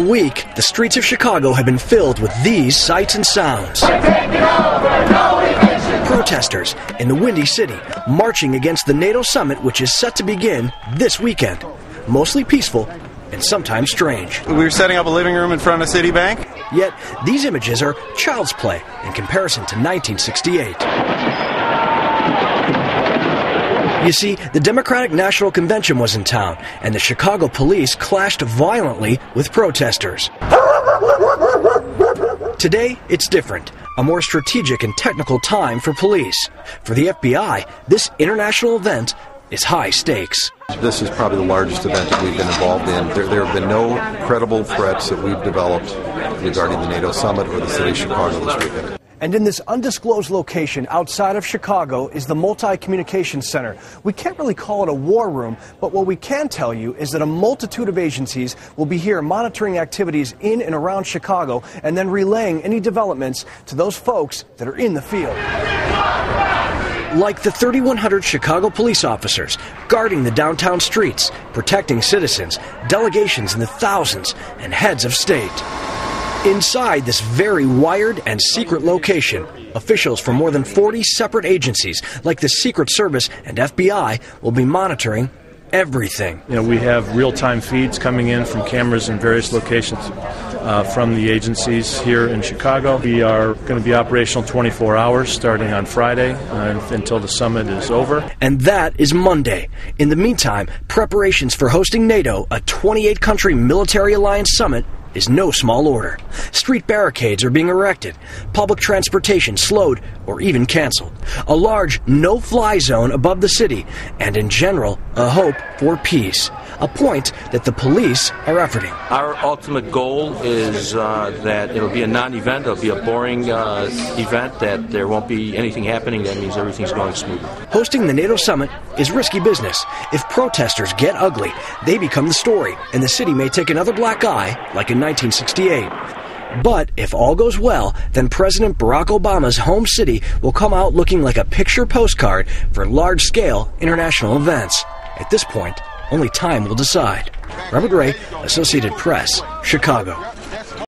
All week, the streets of Chicago have been filled with these sights and sounds. Protesters in the Windy City marching against the NATO Summit, which is set to begin this weekend. Mostly peaceful and sometimes strange. We were setting up a living room in front of Citibank. Yet, these images are child's play in comparison to 1968. You see, the Democratic National Convention was in town, and the Chicago police clashed violently with protesters. Today, it's different. A more strategic and technical time for police. For the FBI, this international event is high stakes. This is probably the largest event that we've been involved in. There have been no credible threats that we've developed regarding the NATO Summit or the city of Chicago this weekend. And in this undisclosed location outside of Chicago is the Multi-Communications Center. We can't really call it a war room, but what we can tell you is that a multitude of agencies will be here monitoring activities in and around Chicago and then relaying any developments to those folks that are in the field. Like the 3,100 Chicago police officers guarding the downtown streets, protecting citizens, delegations in the thousands, and heads of state. Inside this very wired and secret location, officials from more than 40 separate agencies, like the Secret Service and FBI, will be monitoring everything. We have real-time feeds coming in from cameras in various locations from the agencies here in Chicago. We are going to be operational 24 hours starting on Friday until the summit is over. And that is Monday. In the meantime, preparations for hosting NATO, a 28-country military alliance summit, is no small order. Street barricades are being erected, public transportation slowed or even canceled, a large no-fly zone above the city, and in general, a hope for peace, a point that the police are efforting. Our ultimate goal is that it'll be a non-event, it'll be a boring event, that there won't be anything happening. That means everything's going smoothly. Hosting the NATO Summit is risky business. If protesters get ugly, they become the story, and the city may take another black eye like in 1968. But if all goes well, then President Barack Obama's home city will come out looking like a picture postcard for large-scale international events. At this point, only time will decide. Robert Ray, Associated Press, Chicago.